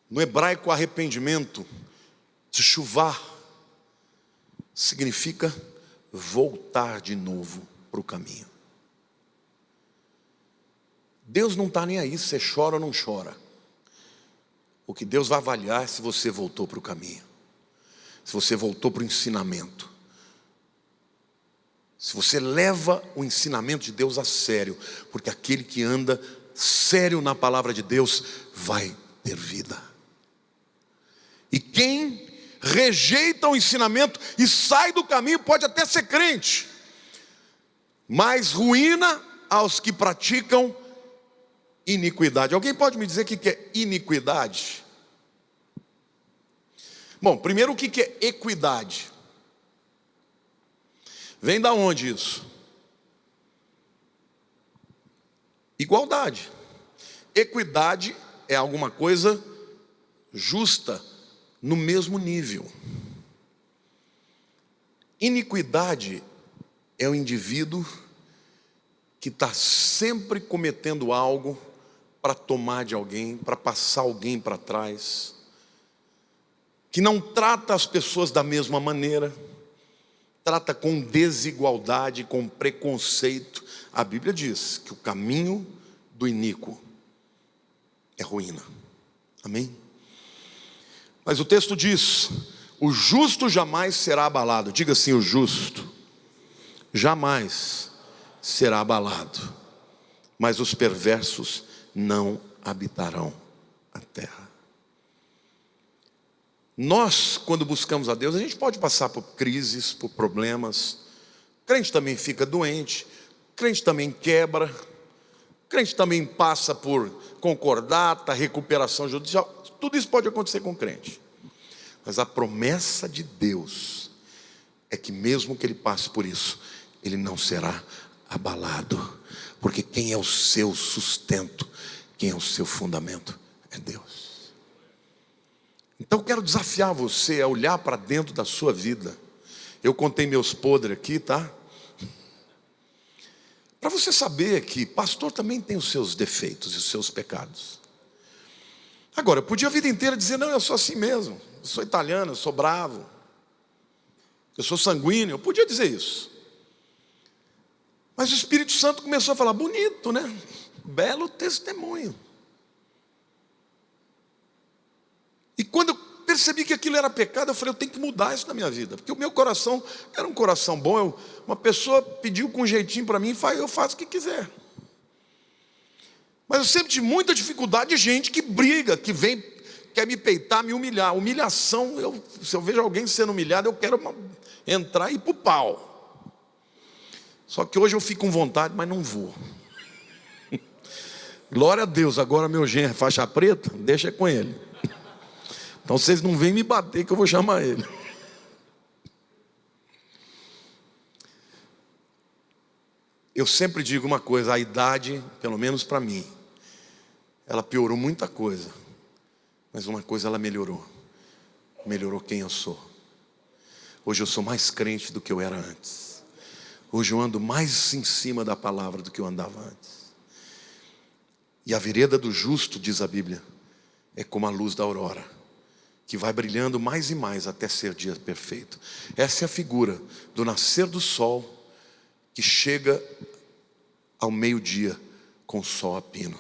No hebraico, arrependimento, teshuvah, significa voltar de novo para o caminho. Deus não está nem aí se você chora ou não chora. O que Deus vai avaliar é se você voltou para o caminho, se você voltou para o ensinamento, se você leva o ensinamento de Deus a sério, porque aquele que anda sério na palavra de Deus vai ter vida. E quem rejeita o ensinamento e sai do caminho pode até ser crente, mas ruína aos que praticam iniquidade. Alguém pode me dizer o que é iniquidade? Bom, primeiro, o que é equidade? Vem da onde isso? Igualdade. Equidade é alguma coisa justa, no mesmo nível. Iniquidade é o indivíduo que está sempre cometendo algo para tomar de alguém, para passar alguém para trás, que não trata as pessoas da mesma maneira, trata com desigualdade, com preconceito. A Bíblia diz que o caminho do iníquo é ruína. Amém? Mas o texto diz: o justo jamais será abalado. Diga assim: o justo jamais será abalado, mas os perversos não habitarão a terra. Nós, quando buscamos a Deus, a gente pode passar por crises, por problemas. O crente também fica doente, o crente também quebra, o crente também passa por concordata, recuperação judicial. Tudo isso pode acontecer com o crente. Mas a promessa de Deus é que mesmo que ele passe por isso, ele não será abalado, porque quem é o seu sustento, quem é o seu fundamento, é Deus. Então eu quero desafiar você a olhar para dentro da sua vida. Eu contei meus podres aqui, tá? Para você saber que pastor também tem os seus defeitos e os seus pecados. Agora, eu podia a vida inteira dizer, não, eu sou assim mesmo. Eu sou italiano, eu sou bravo. Eu sou sanguíneo, eu podia dizer isso. Mas o Espírito Santo começou a falar, bonito, né? Belo testemunho. E quando eu percebi que aquilo era pecado, eu falei, eu tenho que mudar isso na minha vida. Porque o meu coração era um coração bom. Uma pessoa pediu com um jeitinho para mim, eu faço o que quiser. Mas eu sempre tive muita dificuldade de gente que briga, que vem, quer me peitar, me humilhar. Humilhação, se eu vejo alguém sendo humilhado, eu quero entrar e ir para o pau. Só que hoje eu fico com vontade, mas não vou. Glória a Deus, agora meu genro é faixa preta, deixa com ele. Então vocês não vêm me bater que eu vou chamar ele. Eu sempre digo uma coisa, a idade, pelo menos para mim, ela piorou muita coisa. Mas uma coisa ela melhorou. Melhorou quem eu sou. Hoje eu sou mais crente do que eu era antes. Hoje eu ando mais em cima da palavra do que eu andava antes. E a vereda do justo, diz a Bíblia, é como a luz da aurora, que vai brilhando mais e mais até ser dia perfeito. Essa é a figura do nascer do sol, que chega ao meio-dia com o sol a pino.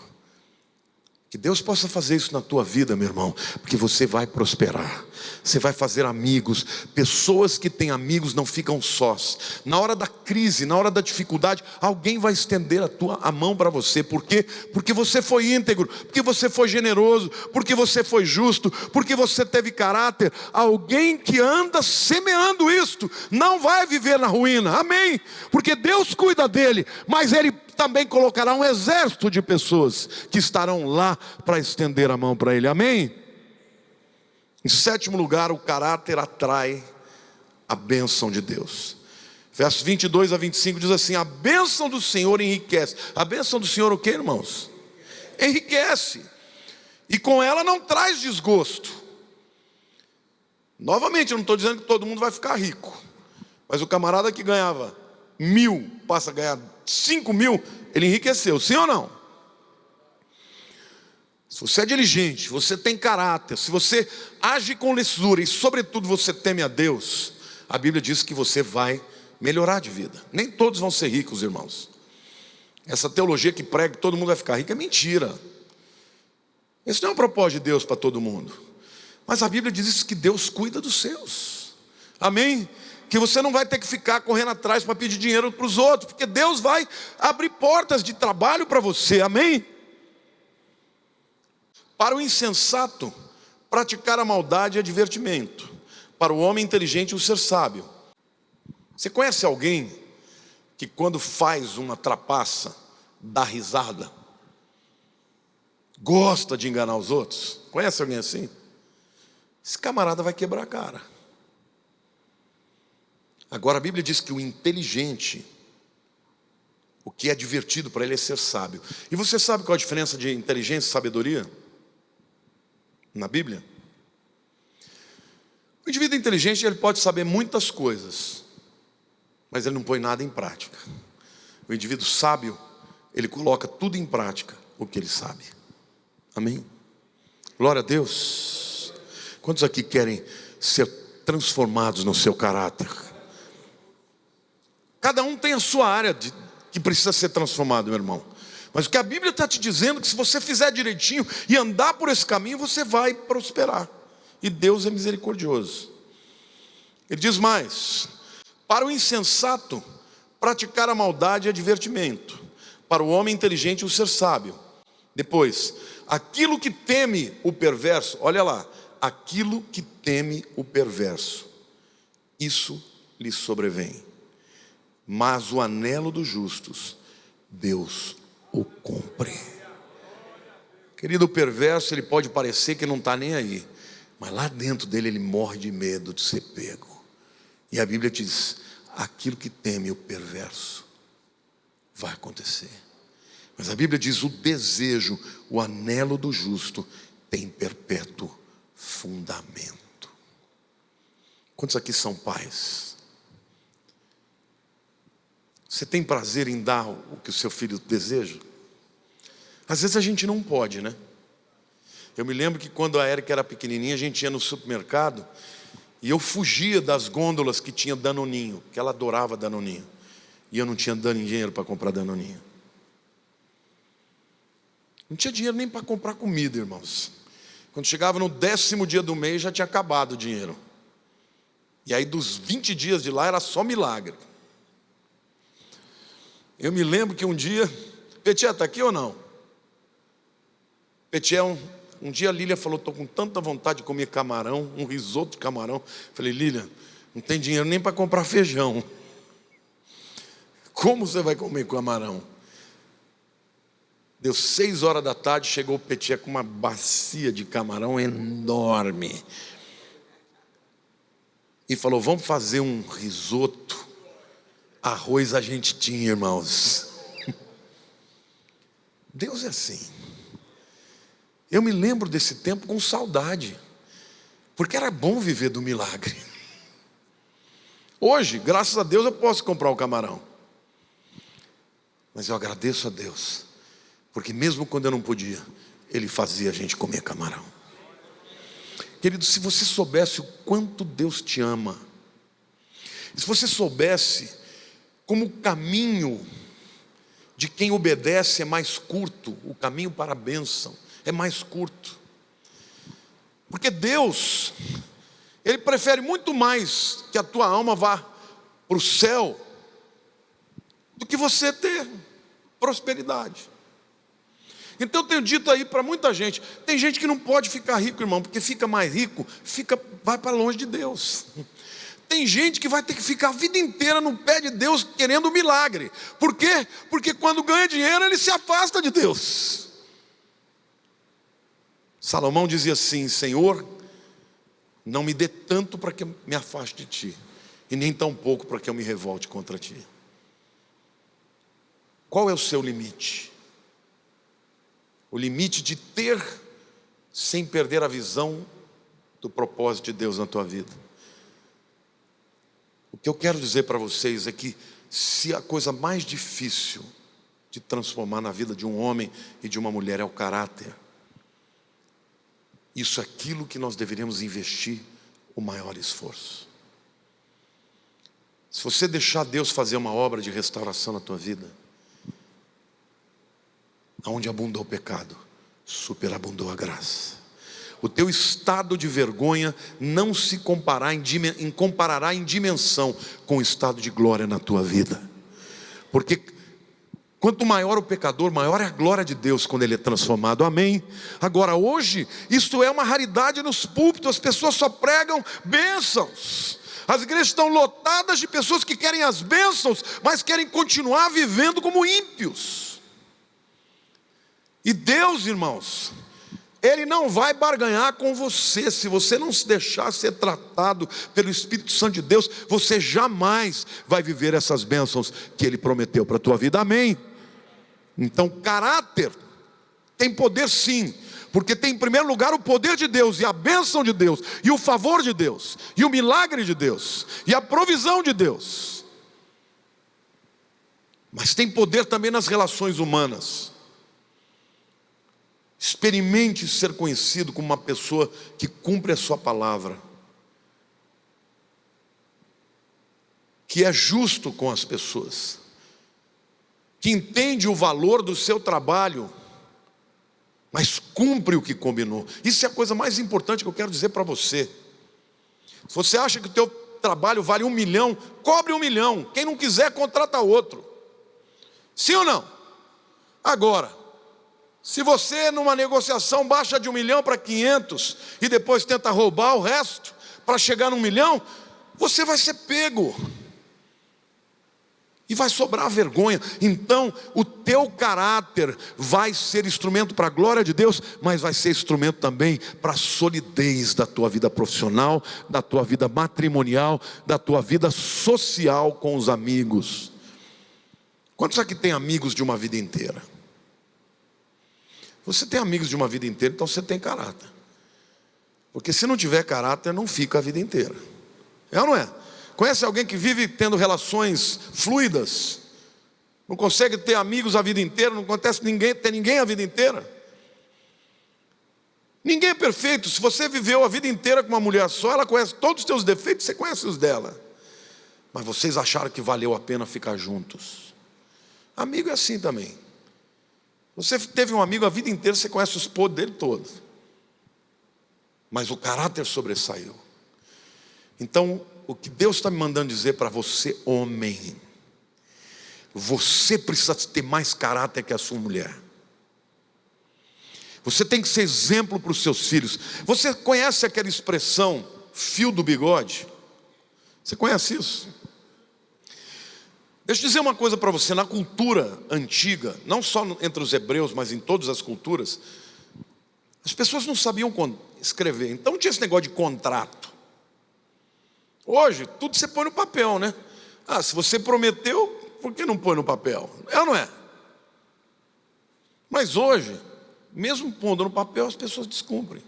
Que Deus possa fazer isso na tua vida, meu irmão, porque você vai prosperar, você vai fazer amigos. Pessoas que têm amigos não ficam sós. Na hora da crise, na hora da dificuldade, alguém vai estender a mão para você. Por quê? Porque você foi íntegro, porque você foi generoso, porque você foi justo, porque você teve caráter. Alguém que anda semeando isto não vai viver na ruína, amém? Porque Deus cuida dele, mas ele também colocará um exército de pessoas que estarão lá para estender a mão para ele, amém? Em sétimo lugar, o caráter atrai a bênção de Deus. Versos 22 a 25 diz assim, a bênção do Senhor enriquece. A bênção do Senhor o que, irmãos? Enriquece. E com ela não traz desgosto. Novamente, eu não estou dizendo que todo mundo vai ficar rico. Mas o camarada que ganhava 1.000, passa a ganhar 5.000, ele enriqueceu, sim ou não? Se você é diligente, se você tem caráter, se você age com lisura e sobretudo você teme a Deus, a Bíblia diz que você vai melhorar de vida. Nem todos vão ser ricos, irmãos. Essa teologia que prega que todo mundo vai ficar rico é mentira. Esse não é um propósito de Deus para todo mundo. Mas a Bíblia diz que Deus cuida dos seus, amém? Que você não vai ter que ficar correndo atrás para pedir dinheiro para os outros, porque Deus vai abrir portas de trabalho para você, amém? Para o insensato, praticar a maldade é divertimento. Para o homem inteligente, o ser sábio. Você conhece alguém que quando faz uma trapaça, dá risada? Gosta de enganar os outros? Conhece alguém assim? Esse camarada vai quebrar a cara. Agora a Bíblia diz que o inteligente, o que é divertido para ele é ser sábio. E você sabe qual a diferença de inteligência e sabedoria? Na Bíblia? O indivíduo inteligente, ele pode saber muitas coisas, mas ele não põe nada em prática. O indivíduo sábio, ele coloca tudo em prática, o que ele sabe. Amém? Glória a Deus. Quantos aqui querem ser transformados no seu caráter? Cada um tem a sua área que precisa ser transformado, meu irmão. Mas o que a Bíblia está te dizendo é que se você fizer direitinho e andar por esse caminho, você vai prosperar. E Deus é misericordioso. Ele diz mais, para o insensato, praticar a maldade é divertimento. Para o homem inteligente, o ser sábio. Depois, aquilo que teme o perverso, olha lá, aquilo que teme o perverso, isso lhe sobrevém. Mas o anelo dos justos, Deus o cumpre. Querido, o perverso, ele pode parecer que não está nem aí, mas lá dentro dele ele morre de medo de ser pego. E a Bíblia diz, aquilo que teme o perverso vai acontecer. Mas a Bíblia diz, o desejo, o anelo do justo tem perpétuo fundamento. Quantos aqui são pais? Você tem prazer em dar o que o seu filho deseja? Às vezes a gente não pode, né? Eu me lembro que quando a Érica era pequenininha, a gente ia no supermercado e eu fugia das gôndolas que tinha Danoninho, que ela adorava Danoninho. E eu não tinha dinheiro para comprar Danoninho. Não tinha dinheiro nem para comprar comida, irmãos. Quando chegava no 10º dia do mês, já tinha acabado o dinheiro. E aí dos 20 dias de lá era só milagre. Eu me lembro que um dia... Petia, está aqui ou não? Petia, um dia a Lília falou, estou com tanta vontade de comer camarão, um risoto de camarão. Falei, Lília, não tem dinheiro nem para comprar feijão. Como você vai comer camarão? Deu 6 horas da tarde, chegou o Petia com uma bacia de camarão enorme. E falou, vamos fazer um risoto. Arroz a gente tinha, irmãos. Deus é assim. Eu me lembro desse tempo com saudade, porque era bom viver do milagre. Hoje, graças a Deus, eu posso comprar o camarão. Mas eu agradeço a Deus, porque mesmo quando eu não podia, Ele fazia a gente comer camarão. Querido, se você soubesse o quanto Deus te ama, se você soubesse como o caminho de quem obedece é mais curto, o caminho para a bênção é mais curto. Porque Deus, Ele prefere muito mais que a tua alma vá para o céu do que você ter prosperidade. Então eu tenho dito aí para muita gente, tem gente que não pode ficar rico, irmão, porque fica mais rico, vai para longe de Deus. Tem gente que vai ter que ficar a vida inteira no pé de Deus querendo um milagre. Por quê? Porque quando ganha dinheiro ele se afasta de Deus. Salomão dizia assim, Senhor, não me dê tanto para que eu me afaste de Ti, e nem tão pouco para que eu me revolte contra Ti. Qual é o seu limite? O limite de ter sem perder a visão do propósito de Deus na tua vida. O que eu quero dizer para vocês é que se a coisa mais difícil de transformar na vida de um homem e de uma mulher é o caráter, isso é aquilo que nós deveríamos investir o maior esforço. Se você deixar Deus fazer uma obra de restauração na tua vida, aonde abundou o pecado, superabundou a graça. O teu estado de vergonha não se comparará em dimensão com o estado de glória na tua vida. Porque quanto maior o pecador, maior é a glória de Deus quando ele é transformado. Amém? Agora hoje, isto é uma raridade nos púlpitos, as pessoas só pregam bênçãos. As igrejas estão lotadas de pessoas que querem as bênçãos, mas querem continuar vivendo como ímpios. E Deus, irmãos, Ele não vai barganhar com você. Se você não se deixar ser tratado pelo Espírito Santo de Deus, você jamais vai viver essas bênçãos que Ele prometeu para a tua vida. Amém? Então caráter tem poder sim, porque tem em primeiro lugar o poder de Deus, e a bênção de Deus, e o favor de Deus, e o milagre de Deus, e a provisão de Deus. Mas tem poder também nas relações humanas. Experimente ser conhecido como uma pessoa que cumpre a sua palavra, que é justo com as pessoas, que entende o valor do seu trabalho, mas cumpre o que combinou. Isso é a coisa mais importante que eu quero dizer para você. Se você acha que o teu trabalho vale 1 milhão, cobre 1 milhão. Quem não quiser, contrata outro. Sim ou não? Agora, se você numa negociação baixa de 1 milhão para 500 e depois tenta roubar o resto para chegar no 1 milhão, você vai ser pego e vai sobrar vergonha. Então o teu caráter vai ser instrumento para a glória de Deus, mas vai ser instrumento também para a solidez da tua vida profissional, da tua vida matrimonial, da tua vida social com os amigos. Quantos aqui tem amigos de uma vida inteira? Você tem amigos de uma vida inteira, então você tem caráter. Porque se não tiver caráter, não fica a vida inteira. É ou não é? Conhece alguém que vive tendo relações fluidas? Não consegue ter amigos a vida inteira? Não acontece ter ninguém a vida inteira? Ninguém é perfeito. Se você viveu a vida inteira com uma mulher só, ela conhece todos os teus defeitos, você conhece os dela. Mas vocês acharam que valeu a pena ficar juntos. Amigo é assim também. Você teve um amigo a vida inteira, você conhece os podres dele todos. Mas o caráter sobressaiu. Então, o que Deus está me mandando dizer para você, homem, você precisa ter mais caráter que a sua mulher. Você tem que ser exemplo para os seus filhos. Você conhece aquela expressão, fio do bigode? Você conhece isso? Deixa eu dizer uma coisa para você, na cultura antiga, não só entre os hebreus, mas em todas as culturas, as pessoas não sabiam escrever, então não tinha esse negócio de contrato. Hoje, tudo você põe no papel, né? Ah, se você prometeu, por que não põe no papel? É ou não é? Mas hoje, mesmo pondo no papel, as pessoas descumprem.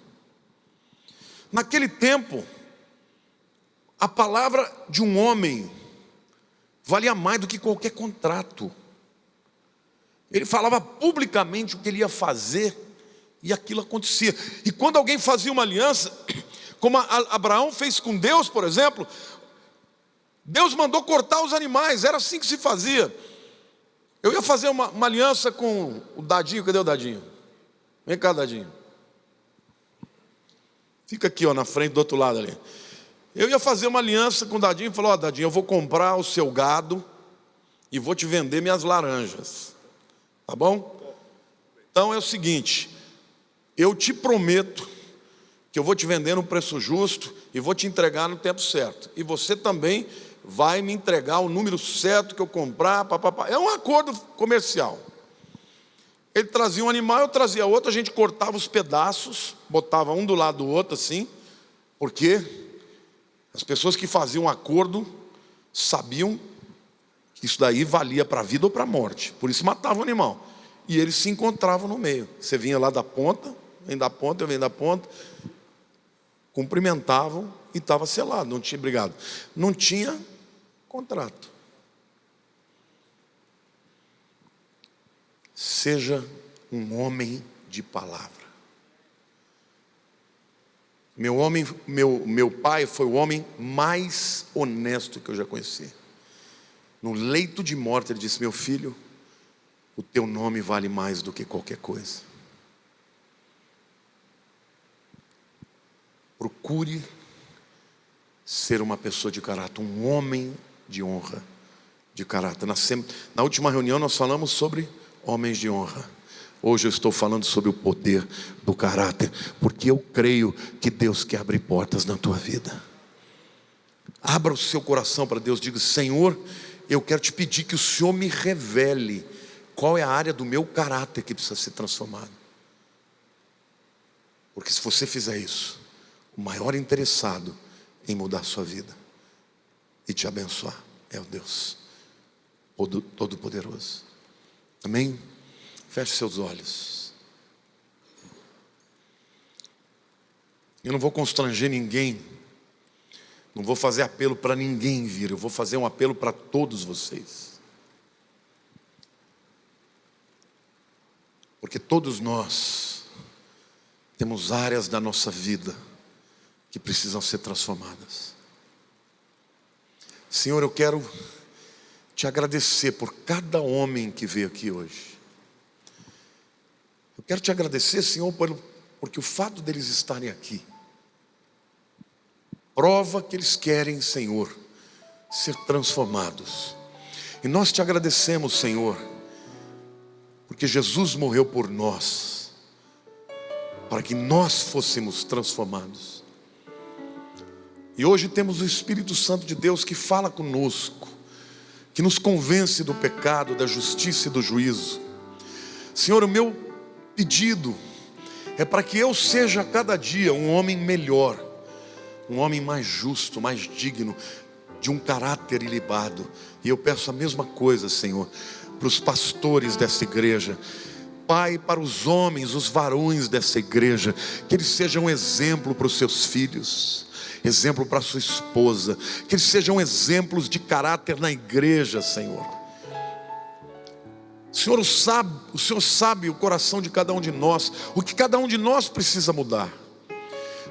Naquele tempo, a palavra de um homem valia mais do que qualquer contrato. Ele falava publicamente o que ele ia fazer e aquilo acontecia. E quando alguém fazia uma aliança, como Abraão fez com Deus, por exemplo, Deus mandou cortar os animais, era assim que se fazia. Eu ia fazer uma aliança com o Dadinho, cadê o Dadinho? Vem cá, Dadinho. Fica aqui, ó, na frente, do outro lado ali. Eu ia fazer uma aliança com o Dadinho e falou: ó, Dadinho, eu vou comprar o seu gado e vou te vender minhas laranjas. Tá bom? Então é o seguinte, eu te prometo que eu vou te vender no preço justo e vou te entregar no tempo certo. E você também vai me entregar o número certo que eu comprar, papapá. É um acordo comercial. Ele trazia um animal, eu trazia outro, a gente cortava os pedaços, botava um do lado do outro assim, porque as pessoas que faziam um acordo sabiam que isso daí valia para a vida ou para a morte. Por isso matavam o animal. E eles se encontravam no meio. Você vinha lá da ponta, vem da ponta, eu venho da ponta. Cumprimentavam e estava selado, não tinha brigado. Não tinha contrato. Seja um homem de palavra. Meu pai foi o homem mais honesto que eu já conheci. No leito de morte ele disse: meu filho, o teu nome vale mais do que qualquer coisa. Procure ser uma pessoa de caráter, um homem de honra, de caráter. Na última reunião nós falamos sobre homens de honra. Hoje eu estou falando sobre o poder do caráter, porque eu creio que Deus quer abrir portas na tua vida. Abra o seu coração para Deus, diga: Senhor, eu quero te pedir que o Senhor me revele qual é a área do meu caráter que precisa ser transformada. Porque se você fizer isso, o maior interessado em mudar a sua vida e te abençoar é o Deus Todo-Poderoso. Amém? Feche seus olhos. Eu não vou constranger ninguém. Não vou fazer apelo para ninguém vir. Eu vou fazer um apelo para todos vocês. Porque todos nós temos áreas da nossa vida que precisam ser transformadas. Senhor, eu quero te agradecer por cada homem que veio aqui hoje. Eu quero te agradecer, Senhor, porque o fato deles estarem aqui prova que eles querem, Senhor, ser transformados. E nós te agradecemos, Senhor, porque Jesus morreu por nós, para que nós fôssemos transformados. E hoje temos o Espírito Santo de Deus que fala conosco, que nos convence do pecado, da justiça e do juízo. Senhor, o meu pedido é para que eu seja a cada dia um homem melhor, um homem mais justo, mais digno, de um caráter ilibado. E eu peço a mesma coisa, Senhor, para os pastores dessa igreja. Pai, para os homens, os varões dessa igreja, que eles sejam um exemplo para os seus filhos, exemplo para a sua esposa, que eles sejam exemplos de caráter na igreja, Senhor. O Senhor sabe o coração de cada um de nós, o que cada um de nós precisa mudar.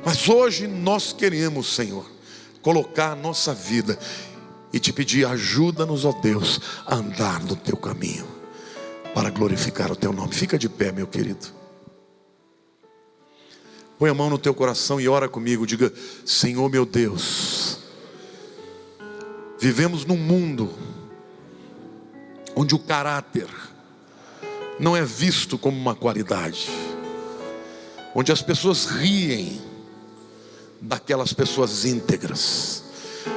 Mas hoje nós queremos, Senhor, colocar a nossa vida e te pedir: ajuda-nos, ó Deus, a andar no teu caminho, para glorificar o teu nome. Fica de pé, meu querido. Põe a mão no teu coração e ora comigo. Diga: Senhor meu Deus, vivemos num mundo onde o caráter não é visto como uma qualidade, onde as pessoas riem daquelas pessoas íntegras,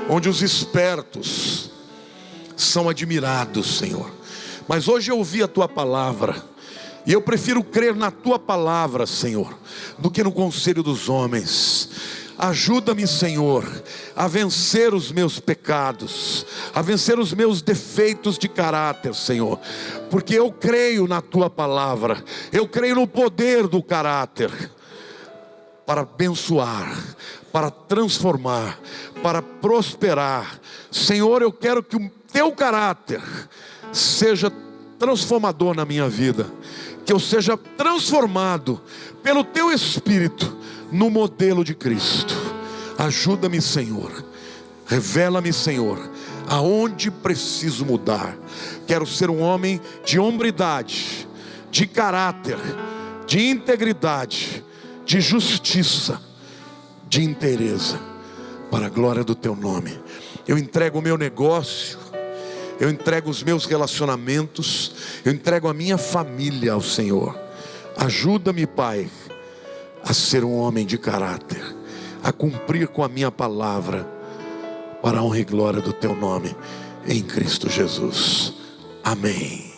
onde os espertos são admirados, Senhor. Mas hoje eu ouvi a tua palavra, e eu prefiro crer na tua palavra, Senhor, do que no conselho dos homens. Ajuda-me, Senhor, a vencer os meus pecados, a vencer os meus defeitos de caráter, Senhor, porque eu creio na tua palavra, eu creio no poder do caráter, para abençoar, para transformar, para prosperar. Senhor, eu quero que o teu caráter seja transformador na minha vida, que eu seja transformado pelo teu Espírito no modelo de Cristo. Ajuda-me, Senhor, revela-me, Senhor, aonde preciso mudar. Quero ser um homem de hombridade, de caráter, de integridade, de justiça, de inteireza, para a glória do teu nome. Eu entrego o meu negócio, eu entrego os meus relacionamentos, eu entrego a minha família ao Senhor. Ajuda-me, Pai, a ser um homem de caráter, a cumprir com a minha palavra, para a honra e glória do teu nome, em Cristo Jesus. Amém.